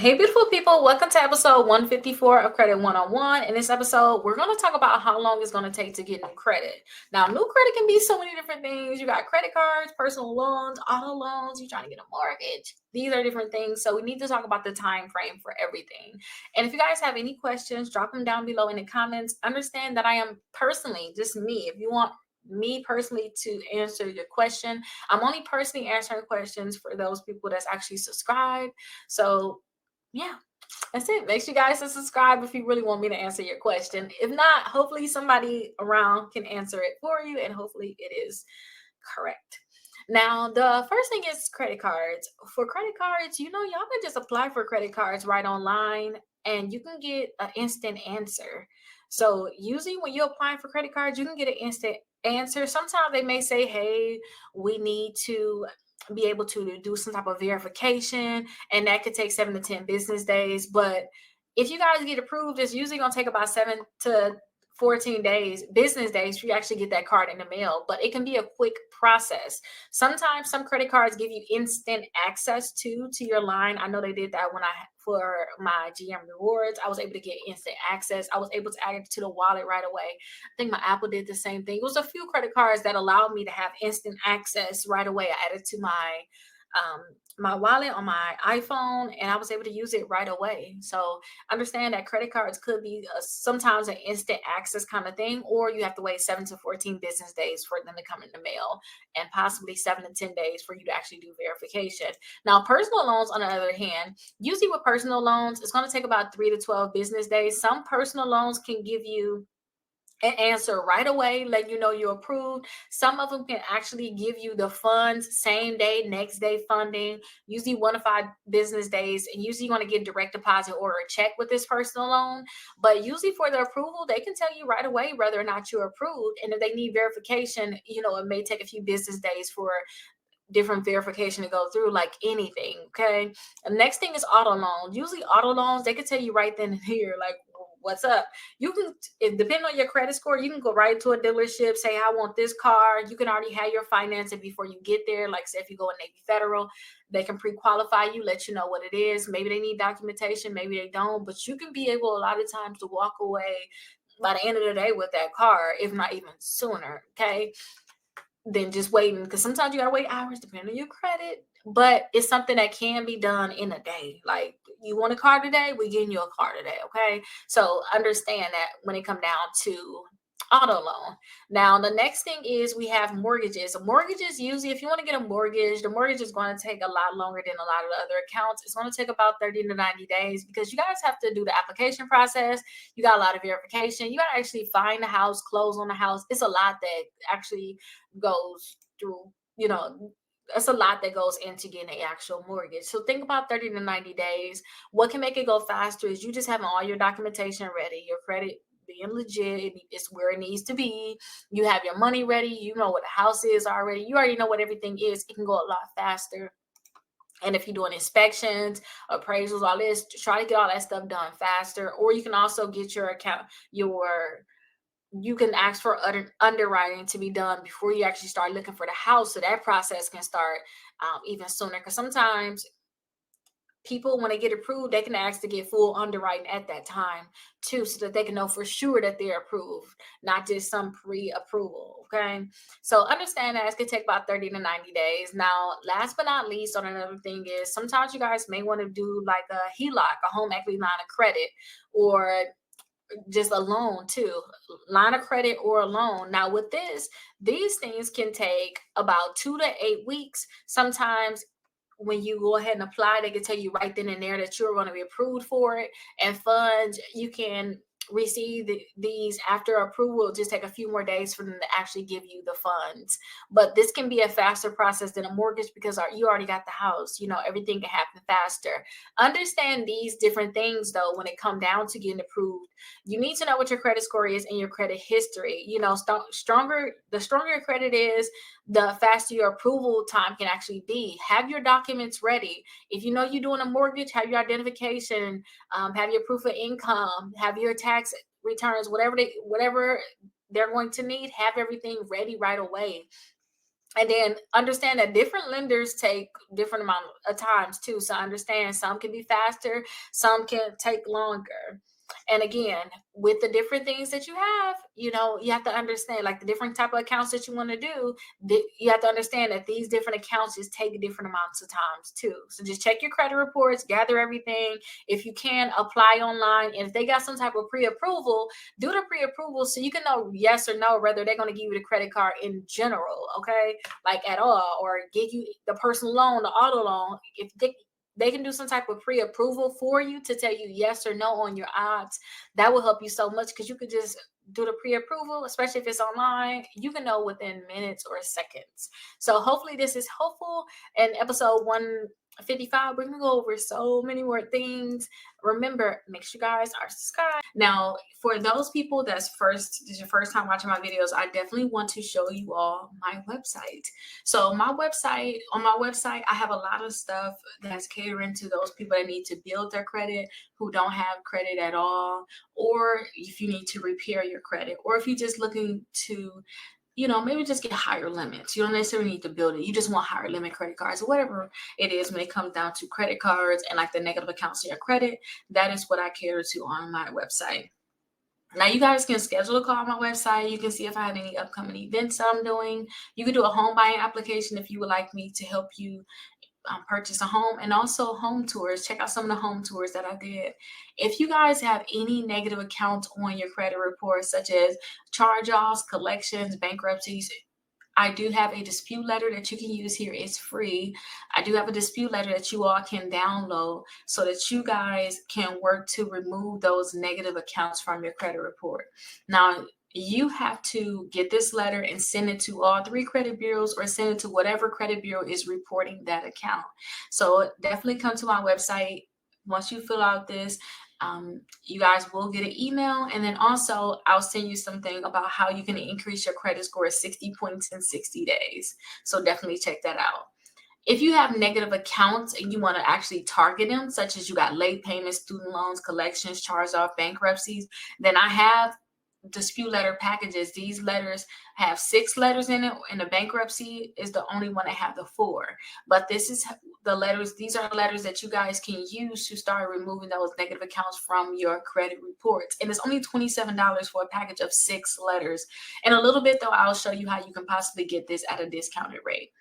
Hey, beautiful people, welcome to episode 154 of Credit 101. In this episode, we're going to talk about how long it's going to take to get new credit. Now, new credit can be so many different things. You got credit cards, personal loans, auto loans, you're trying to get a mortgage. These are different things. So, we need to talk about the time frame for everything. And if you guys have any questions, drop them down below in the comments. Understand that I am personally, just me. If you want me personally to answer your question, I'm only personally answering questions for those people that's actually subscribed. So, yeah, that's it. Make sure you guys to subscribe if you really want me to answer your question. If not, hopefully somebody around can answer it for you, and hopefully it is correct. Now, the first thing is credit cards. For credit cards, y'all can just apply for credit cards right online and you can get an instant answer. So, usually when you're applying for credit cards, you can get an instant answer. Sometimes they may say, hey, we need to be able to do some type of verification, and that could take 7 to 10 business days. But if you guys get approved, it's usually going to take about 7 to 14 business days for you actually get that card in the mail. But it can be a quick process. Sometimes some credit cards give you instant access to your line. I know they did that when I for my GM rewards. I was able to get instant access. I was able to add it to the wallet right away. I think my Apple did the same thing. It was a few credit cards that allowed me to have instant access right away. I added to um, my wallet on my iPhone, and I was able to use it right away. So understand that credit cards could be sometimes an instant access kind of thing, or you have to wait 7 to 14 business days for them to come in the mail, and possibly 7 to 10 days for you to actually do verification. Now, personal loans, on the other hand, usually with personal loans, it's going to take about 3 to 12 business days. Some personal loans can give you an answer right away, let you know you're approved. Some of them can actually give you the funds same day, next day funding, usually 1 to 5 business days. And usually you want to get direct deposit or a check with this personal loan. But usually for the approval, they can tell you right away whether or not you're approved. And if they need verification, it may take a few business days for different verification to go through, like anything. Okay. The next thing is auto loans. Usually auto loans, they can tell you right then and here, like, what's up. You can, depending on your credit score, you can go right to a dealership, say, I want this car. You can already have your financing before you get there. Like, say if you go in Navy Federal, they can pre-qualify you, let you know what it is. Maybe they need documentation, maybe they don't, but you can be able a lot of times to walk away by the end of the day with that car, if not even sooner. Okay, than just waiting, because sometimes you gotta wait hours depending on your credit. But it's something that can be done in a day. Like, you want a car today, we're getting you a car today. Okay, so understand that when it come down to auto loan. Now, the next thing is we have mortgages. Mortgages, usually if you want to get a mortgage, the mortgage is going to take a lot longer than a lot of the other accounts. It's going to take about 30 to 90 days because you guys have to do the application process. You got a lot of verification. You got to actually find the house, close on the house. It's a lot that actually goes through, that's a lot that goes into getting an actual mortgage. So think about 30 to 90 days. What can make it go faster is you just having all your documentation ready, your credit being legit, it's where it needs to be. You have your money ready, you know what the house is already, you already know what everything is. It can go a lot faster. And if you're doing inspections, appraisals, all this, try to get all that stuff done faster. Or you can also get your account, you can ask for underwriting to be done before you actually start looking for the house, so that process can start even sooner. Because sometimes people, when they get approved, they can ask to get full underwriting at that time too, so that they can know for sure that they're approved, not just some pre-approval. Okay, so understand that it could take about 30 to 90 days. Now, last but not least, on another thing is sometimes you guys may want to do like a HELOC, a home equity line of credit, or just a loan too, line of credit or a loan. Now with this, these things can take about 2 to 8 weeks. Sometimes when you go ahead and apply, they can tell you right then and there that you're going to be approved for it. And funds, you can receive these after approval. It'll just take a few more days for them to actually give you the funds. But this can be a faster process than a mortgage because you already got the house. Everything can happen faster. Understand these different things though when it come down to getting approved. You need to know what your credit score is and your credit history. Stronger the stronger your credit is, the faster your approval time can actually be. Have your documents ready. If you know you're doing a mortgage, have your identification, have your proof of income, have your tax returns, whatever they're going to need, have everything ready right away. And then understand that different lenders take different amount of times too. So understand some can be faster, some can take longer. And again, with the different things that you have, you have to understand like the different type of accounts that you want to do. You have to understand that these different accounts just take different amounts of times too. So just check your credit reports, gather everything. If you can, apply online. And if they got some type of pre-approval, do the pre-approval so you can know yes or no whether they're going to give you the credit card in general, okay, like at all, or give you the personal loan, the auto loan. If they can do some type of pre-approval for you to tell you yes or no on your odds, that will help you so much, because you could just do the pre-approval, especially if it's online. You can know within minutes or seconds. So hopefully this is helpful. In episode 155, we're gonna go over so many more things. Remember, make sure you guys are subscribed. Now, for those people this is your first time watching my videos, I definitely want to show you all my website. So on my website, I have a lot of stuff that's catering to those people that need to build their credit, who don't have credit at all, or if you need to repair your credit, or if you're just looking to maybe just get higher limits. You don't necessarily need to build it. You just want higher limit credit cards, or whatever it is when it comes down to credit cards and like the negative accounts in your credit. That is what I cater to on my website. Now, you guys can schedule a call on my website. You can see if I have any upcoming events I'm doing. You can do a home buying application if you would like me to help you purchase a home, and also home tours. Check out some of the home tours that I did. If you guys have any negative accounts on your credit report, such as charge-offs, collections, bankruptcies, I do have a dispute letter that you can use here. It's free. I do have a dispute letter that you all can download so that you guys can work to remove those negative accounts from your credit report. Now, you have to get this letter and send it to all 3 credit bureaus, or send it to whatever credit bureau is reporting that account. So definitely come to my website. Once you fill out this, you guys will get an email, and then also I'll send you something about how you can increase your credit score 60 points in 60 days. So definitely check that out. If you have negative accounts and you want to actually target them, such as you got late payments, student loans, collections, charge-off, bankruptcies, then I have dispute letter packages. These letters have 6 letters in it, and the bankruptcy is the only one that have the 4. But this is the letters. These are letters that you guys can use to start removing those negative accounts from your credit reports. And it's only $27 for a package of 6 letters. In a little bit, though, I'll show you how you can possibly get this at a discounted rate.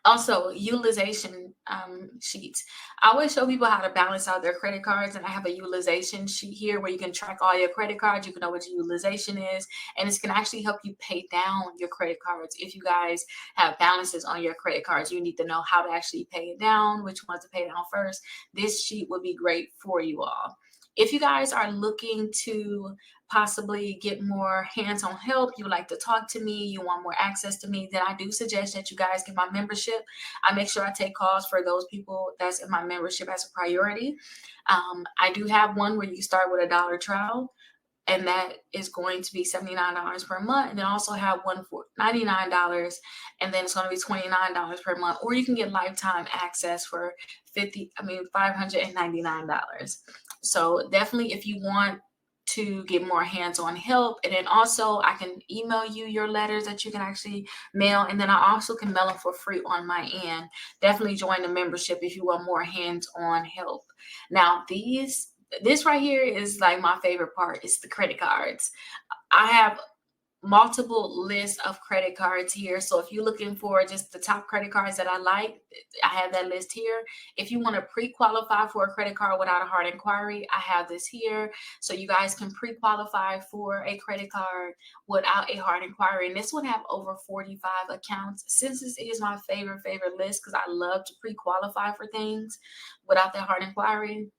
Also, utilization sheets. I always show people how to balance out their credit cards, and I have a utilization sheet here where you can track all your credit cards. You can know what your utilization is, and this can actually help you pay down your credit cards. If you guys have balances on your credit cards, you need to know how to actually pay it down, which ones to pay down first. This sheet would be great for you all. If you guys are looking to possibly get more hands-on help, you would like to talk to me, you want more access to me, then I do suggest that you guys get my membership. I make sure I take calls for those people that's in my membership as a priority. I do have one where you start with a $1 trial, and that is going to be $79 per month. And then also have one for $99, and then it's going to be $29 per month. Or you can get lifetime access for $599. So definitely, if you want to get more hands-on help, and then also I can email you your letters that you can actually mail, and then I also can mail them for free on my end. Definitely join the membership if you want more hands-on help. Now, this right here is like my favorite part. It's the credit cards. I have multiple lists of credit cards here. So if you're looking for just the top credit cards that I like, I have that list here. If you want to pre-qualify for a credit card without a hard inquiry, I have this here. So you guys can pre-qualify for a credit card without a hard inquiry. And this would have over 45 accounts. Since this is my favorite list, because I love to pre-qualify for things without that hard inquiry,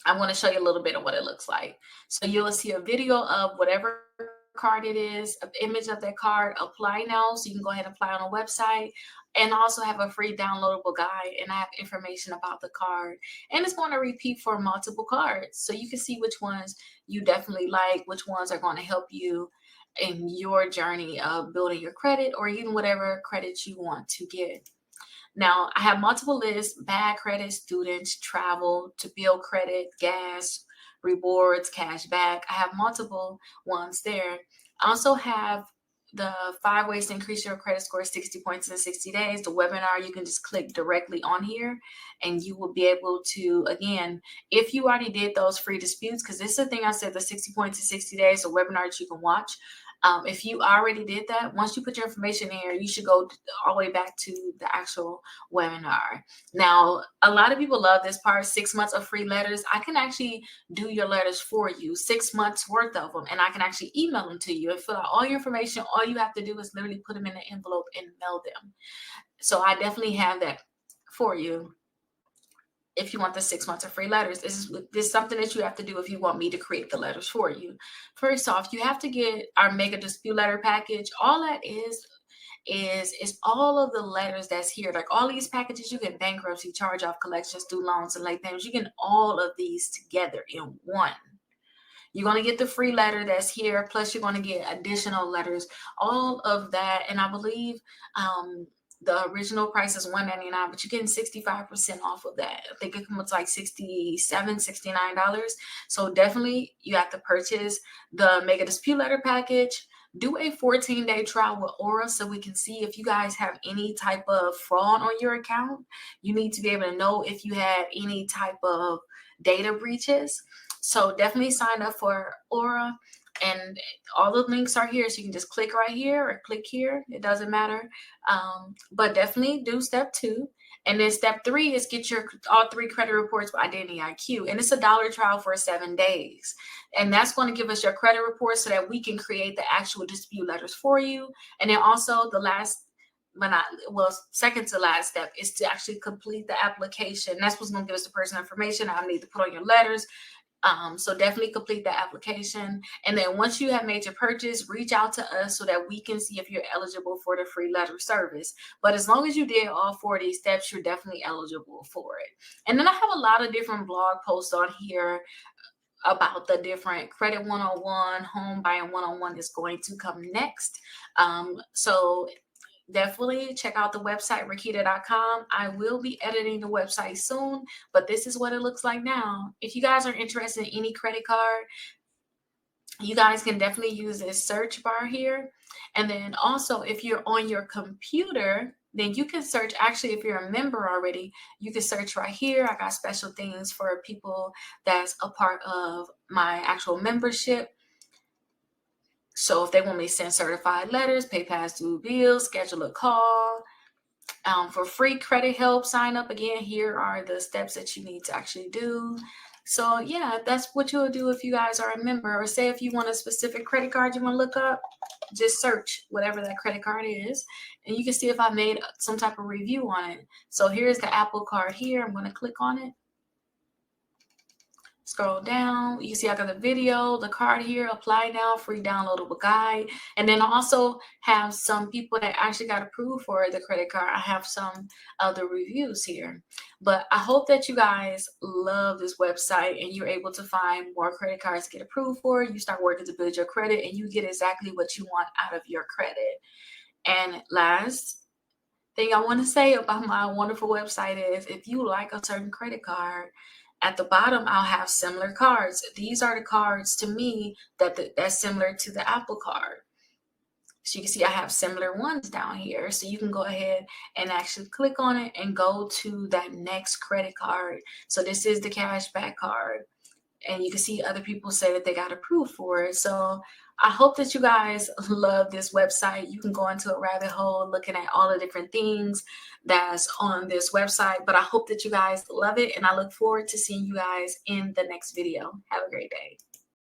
I want to show you a little bit of what it looks like. So you'll see a video of whatever card it is, an image of that card. Apply now, so you can go ahead and apply on a website, and also have a free downloadable guide, and I have information about the card, and it's going to repeat for multiple cards, so you can see which ones you definitely like, which ones are going to help you in your journey of building your credit, or even whatever credit you want to get. Now, I have multiple lists: bad credit, students, travel, to build credit, gas, rewards, cash back. I have multiple ones there. I also have the 5 ways to increase your credit score 60 points in 60 days. The webinar, you can just click directly on here and you will be able to, again, if you already did those free disputes, because this is the thing I said, the 60 points in 60 days, the webinar that you can watch. If you already did that, once you put your information in here, you should go all the way back to the actual webinar. Now, a lot of people love this part, 6 months of free letters. I can actually do your letters for you, 6 months worth of them, and I can actually email them to you and fill out all your information. All you have to do is literally put them in an envelope and mail them. So I definitely have that for you. If you want the 6 months of free letters, this is something that you have to do if you want me to create the letters for you. First off, you have to get our mega dispute letter package. All that is all of the letters that's here. Like all these packages, you get bankruptcy, charge off, collections, student loans, and late payments. You get all of these together in one. You're going to get the free letter that's here, plus you're going to get additional letters, all of that. And I believe the original price is $199, but you're getting 65% off of that. I think it comes like $67, $69. So definitely you have to purchase the Mega Dispute Letter package. Do a 14-day trial with Aura so we can see if you guys have any type of fraud on your account. You need to be able to know if you have any type of data breaches. So definitely sign up for Aura. And all the links are here, so you can just click right here or click here. It doesn't matter. But definitely do step 2. And then step 3 is get your all 3 credit reports with Identity IQ. And it's a $1 trial for 7 days. And that's going to give us your credit report so that we can create the actual dispute letters for you. And then also the last, second to last step is to actually complete the application. That's what's going to give us the personal information I need to put on your letters. So definitely complete the application. And then once you have made your purchase, reach out to us so that we can see if you're eligible for the free letter service. But as long as you did all 4 of these steps, you're definitely eligible for it. And then I have a lot of different blog posts on here about the different Credit 101, Home Buying 101 is going to come next. So definitely check out the website, Rickita.com. I will be editing the website soon, but this is what it looks like now. If you guys are interested in any credit card, you guys can definitely use this search bar here. And then also, if you're on your computer, then you can search. Actually, if you're a member already, you can search right here. I got special things for people that's a part of my actual membership. So if they want me to send certified letters, pay past due bills, schedule a call, for free credit help, sign up. Again, here are the steps that you need to actually do. So yeah, that's what you'll do if you guys are a member. Or say if you want a specific credit card you want to look up, just search whatever that credit card is. And you can see if I made some type of review on it. So here's the Apple card here. I'm going to click on it. Scroll down, you see I got the video, the card here, apply now, free downloadable guide. And then I also have some people that actually got approved for the credit card. I have some other reviews here. But I hope that you guys love this website and you're able to find more credit cards to get approved for. You start working to build your credit and you get exactly what you want out of your credit. And last thing I want to say about my wonderful website is if you like a certain credit card, at the bottom, I'll have similar cards. These are the cards to me that's similar to the Apple card. So you can see I have similar ones down here. So you can go ahead and actually click on it and go to that next credit card. So this is the cashback card. And you can see other people say that they got approved for it. So I hope that you guys love this website. You can go into a rabbit hole looking at all the different things that's on this website. But I hope that you guys love it. And I look forward to seeing you guys in the next video. Have a great day.